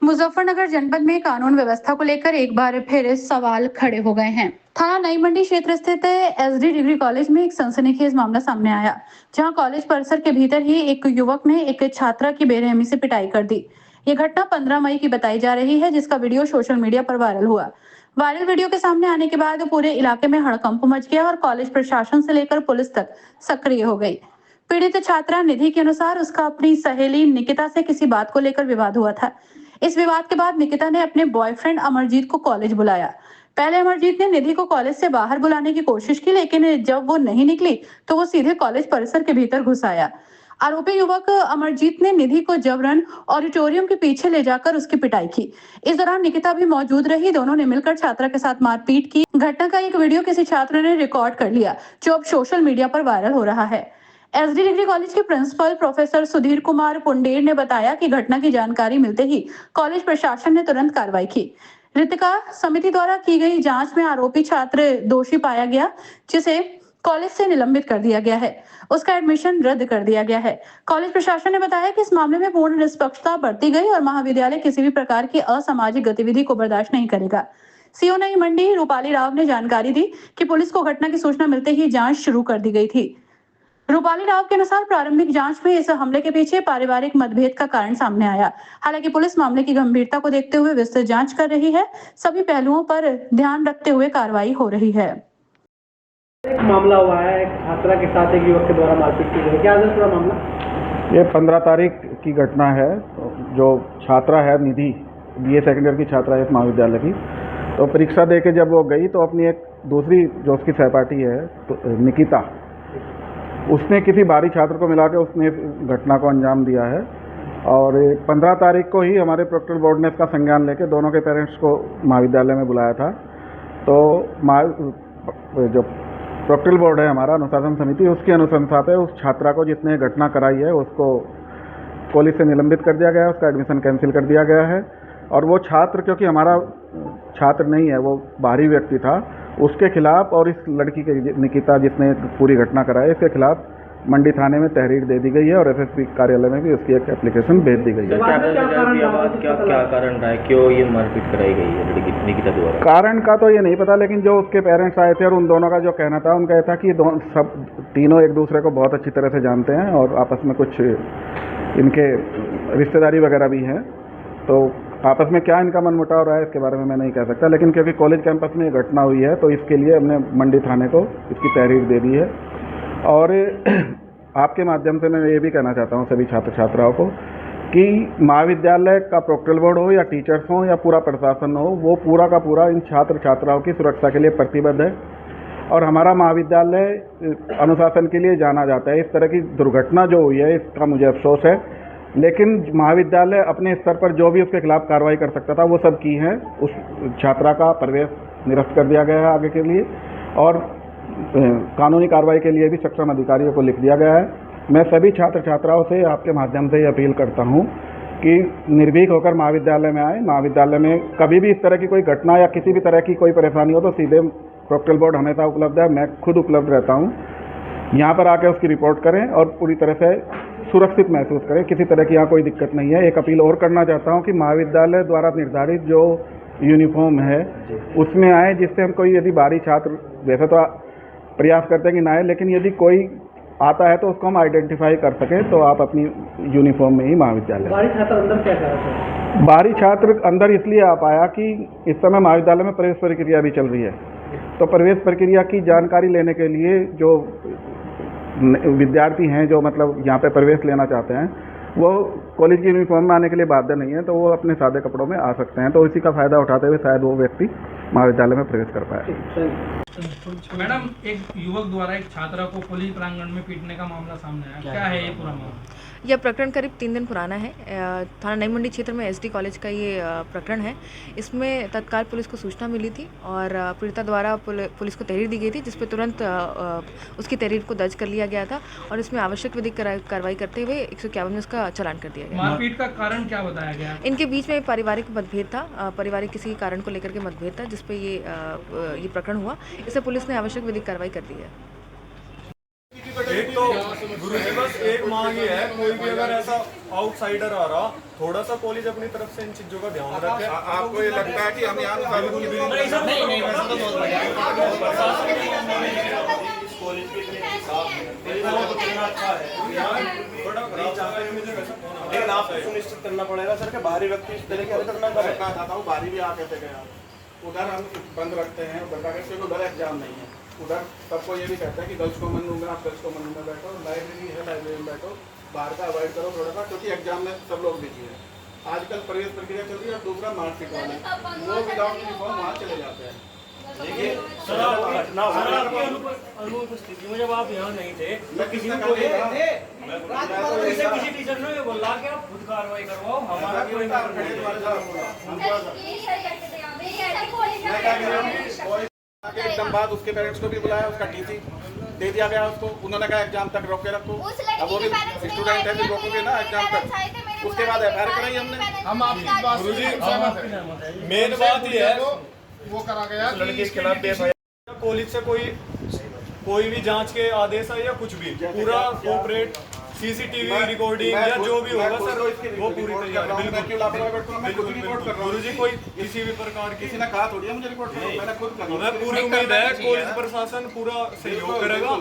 मुजफ्फरनगर जनपद में कानून व्यवस्था को लेकर एक बार फिर सवाल खड़े हो गए हैं। थाना नई मंडी क्षेत्र स्थित एसडी डिग्री कॉलेज में एक सनसनीखेज मामला सामने आया, जहां कॉलेज परिसर के भीतर ही एक युवक ने एक छात्रा की बेरहमी से पिटाई कर दी। ये घटना 15 मई की बताई जा रही है, जिसका वीडियो सोशल मीडिया पर वायरल हुआ। वायरल वीडियो के सामने आने के बाद पूरे इलाके में हड़कंप मच गया और कॉलेज प्रशासन से लेकर पुलिस तक सक्रिय हो गई। पीड़ित छात्रा निधि के अनुसार उसका अपनी सहेली निकिता से किसी बात को लेकर विवाद हुआ था। इस विवाद के बाद निकिता ने अपने बॉयफ्रेंड अमरजीत को कॉलेज बुलाया। पहले अमरजीत ने निधि को कॉलेज से बाहर बुलाने की कोशिश की, लेकिन जब वो नहीं निकली तो वो सीधे कॉलेज परिसर के भीतर घुस आया। आरोपी युवक अमरजीत ने निधि को जबरन ऑडिटोरियम के पीछे ले जाकर उसकी पिटाई की। इस दौरान निकिता भी मौजूद रही। दोनों ने मिलकर छात्रा के साथ मारपीट की। घटना का एक वीडियो किसी छात्र ने रिकॉर्ड कर लिया, जो अब सोशल मीडिया पर वायरल हो रहा है। एसडी डिग्री कॉलेज के प्रिंसिपल प्रोफेसर सुधीर कुमार पुंडेर ने बताया कि घटना की जानकारी मिलते ही कॉलेज प्रशासन ने तुरंत कार्रवाई की। रितिका समिति द्वारा की गई जांच में आरोपी छात्र दोषी पाया गया, जिसे कॉलेज से निलंबित कर दिया गया है। उसका एडमिशन रद्द कर दिया गया है। कॉलेज प्रशासन ने बताया कि इस मामले में पूर्ण निष्पक्षता बरती गई और महाविद्यालय किसी भी प्रकार की असामाजिक गतिविधि को बर्दाश्त नहीं करेगा। सीओ नई मंडी रूपाली राव ने जानकारी दी कि पुलिस को घटना की सूचना मिलते ही जांच शुरू कर दी गई थी। रूपाली राव के अनुसार प्रारंभिक जांच में इस हमले के पीछे पारिवारिक मतभेद का कारण सामने आया। हालांकि पुलिस मामले की गंभीरता को देखते हुए विस्तृत जांच कर रही है। सभी पहलुओं पर ध्यान रखते हुए कार्रवाई हो रही है। एक मामला हुआ है, एक छात्रा के साथ एक युवक के द्वारा मारपीट की गई। क्या है पूरा मामला? ये 15 तारीख की घटना है। जो छात्रा है निधि, बीए सेकेंड ईयर की छात्रा है इस महाविद्यालय की, तो परीक्षा दे के जब वो गई तो अपनी एक दूसरी जो उसकी सहपाठी है तो निकिता, उसने किसी बाहरी छात्र को मिला के उसने इस घटना को अंजाम दिया है। और 15 तारीख को ही हमारे प्रोक्टर बोर्ड ने इसका संज्ञान लेके दोनों के पेरेंट्स को महाविद्यालय में बुलाया था। तो जो प्रोक्टर बोर्ड है हमारा अनुशासन समिति, उसकी अनुशंसा पे उस छात्रा को जिसने घटना कराई है उसको कॉलेज से निलंबित कर दिया गया है, उसका एडमिशन कैंसिल कर दिया गया है। और वो छात्र, क्योंकि हमारा छात्र नहीं है, वो बाहरी व्यक्ति था, उसके खिलाफ और इस लड़की के निकिता जिसने पूरी घटना कराई, इसके खिलाफ मंडी थाने में तहरीर दे दी गई है और एसएसपी कार्यालय में भी उसकी एक एप्लीकेशन भेज दी गई है। क्या कारण रहा है, क्यों ये मारपीट कराई गई है लड़की निकिता द्वारा? कारण का तो ये नहीं पता, लेकिन जो उसके पेरेंट्स आए थे और उन दोनों का जो कहना था, उनका यह था कि सब तीनों एक दूसरे को बहुत अच्छी तरह से जानते हैं और आपस में कुछ इनके रिश्तेदारी वगैरह भी हैं। तो आपस में क्या इनका मनमुटाव रहा है इसके बारे में मैं नहीं कह सकता, लेकिन क्योंकि कॉलेज कैंपस में ये घटना हुई है तो इसके लिए हमने मंडी थाने को इसकी तहरीर दे दी है। और आपके माध्यम से मैं ये भी कहना चाहता हूँ सभी छात्र छात्राओं को कि महाविद्यालय का प्रोक्टर बोर्ड हो या टीचर्स हो या पूरा प्रशासन हो, वो पूरा का पूरा इन छात्र छात्राओं की सुरक्षा के लिए प्रतिबद्ध है। और हमारा महाविद्यालय अनुशासन के लिए जाना जाता है। इस तरह की दुर्घटना जो हुई है इसका मुझे अफसोस है, लेकिन महाविद्यालय अपने स्तर पर जो भी उसके खिलाफ कार्रवाई कर सकता था वो सब की है। उस छात्रा का प्रवेश निरस्त कर दिया गया है आगे के लिए और कानूनी कार्रवाई के लिए भी सक्षम अधिकारियों को लिख दिया गया है। मैं सभी छात्र छात्राओं से आपके माध्यम से ये अपील करता हूँ कि निर्भीक होकर महाविद्यालय में आए। महाविद्यालय में कभी भी इस तरह की कोई घटना या किसी भी तरह की कोई परेशानी हो तो सीधे प्रोक्टर बोर्ड हमेशा उपलब्ध है, मैं खुद उपलब्ध रहता हूँ। यहाँ पर आकर उसकी रिपोर्ट करें और पूरी तरह से सुरक्षित महसूस करें, किसी तरह की यहाँ कोई दिक्कत नहीं है। एक अपील और करना चाहता हूँ कि महाविद्यालय द्वारा निर्धारित जो यूनिफॉर्म है उसमें आए, जिससे हम कोई यदि बाहरी छात्र, वैसे तो प्रयास करते हैं कि ना आए, लेकिन यदि कोई आता है तो उसको हम आइडेंटिफाई कर सकें, तो आप अपनी यूनिफॉर्म में ही महाविद्यालय। बाहरी छात्र अंदर क्या कर रहे थे? बाहरी छात्र अंदर इसलिए आ पाया कि इस समय महाविद्यालय में प्रवेश प्रक्रिया भी चल रही है, तो प्रवेश प्रक्रिया की जानकारी लेने के लिए जो विद्यार्थी हैं जो मतलब यहाँ पे प्रवेश लेना चाहते हैं वो कॉलेज की यूनिफॉर्म में आने के लिए बाध्य नहीं है, तो वो अपने सादे कपड़ों में आ सकते हैं। तो इसी का फायदा उठाते हुए शायद वो व्यक्ति महाविद्यालय में प्रवेश कर पाए। मैडम, एक युवक द्वारा एक छात्रा को कॉलेज प्रांगण में पीटने का मामला सामने आया, क्या है ये पूरा मामला? यह प्रकरण करीब 3 दिन पुराना है। थाना नई मंडी क्षेत्र में एसडी कॉलेज का ये प्रकरण है। इसमें तत्काल पुलिस को सूचना मिली थी और पीड़िता द्वारा पुलिस को तहरीर दी गई थी, जिस पर तुरंत उसकी तहरीर को दर्ज कर लिया गया था और इसमें आवश्यक विधिक कार्रवाई करते हुए 151 उसका चालान कर दिया गया। मारपीट का कारण क्या बताया गया? इनके बीच में पारिवारिक मतभेद था, पारिवारिक किसी कारण को लेकर के मतभेद था, जिसपे ये प्रकरण हुआ। इससे पुलिस ने आवश्यक विधिक कार्रवाई कर दी है। तो गुरुजी बस एक मांग ही है, कोई भी अगर ऐसा आउटसाइडर आ रहा, थोड़ा सा कॉलेज अपनी तरफ से इन चीजों का ध्यान रखे। आपको ये लगता है कि हम यहाँ लेकिन आपको सुनिश्चित करना पड़ेगा सर कि बाहरी व्यक्ति इस तरह की हरकत ना करे। मैं चाहता हूँ बाहरी भी आ कैसे गया, उधर हम बंद रखते हैं, बंदा कैसे उधर एग्जाम नहीं है, उधर सबको ये भी कहता है कि गर्ल्स को मन रूम में, आप गर्ल्स को मन रूम में बैठो, लाइब्रेरी है लाइब्रेरी में बैठो, बाहर का अवॉइड करो थोड़ा सा, क्योंकि एग्जाम में सब लोग बिजी है। आजकल प्रवेश प्रक्रिया चल रही है और दूसरा मार्कशीट वाला, वो विदाउट यूनिफॉर्म वहाँ चले जाते हैं। देखिए सर, अनुपस्थिति में जब आप यहाँ नहीं थे, मैं किसी ने किसी टीचर ने बोला कि आप खुद कार्रवाई करवाओ, हमारा कोई एकदम बाद उसके पेरेंट्स को भी बुलाया, उसका टीसी दे दिया गया उसको, उन्होंने कहा एग्जाम तक रोक के रखो। अब वो भी स्टूडेंट है, फिर रोकोगे ना एग्जाम तक, उसके बाद एफआईआर कराई हमने। हम आपकी बात गुरुजी मेन बात ये है वो करा गया लड़के के खिलाफ कॉलेज से कोई भी जांच के आदेश है या कुछ भी, पूरा कोऑपरेट, सीसीटीवी रिकॉर्डिंग या जो भी होगा सर वो पूरी तैयारी। बिल्कुल गुरुजी, कोई किसी भी प्रकार की किसी ने कहा थोड़ी है मुझे रिपोर्ट करो, मैंने खुद करी। हमें पूरी उम्मीद है कॉलेज प्रशासन पूरा सहयोग करेगा।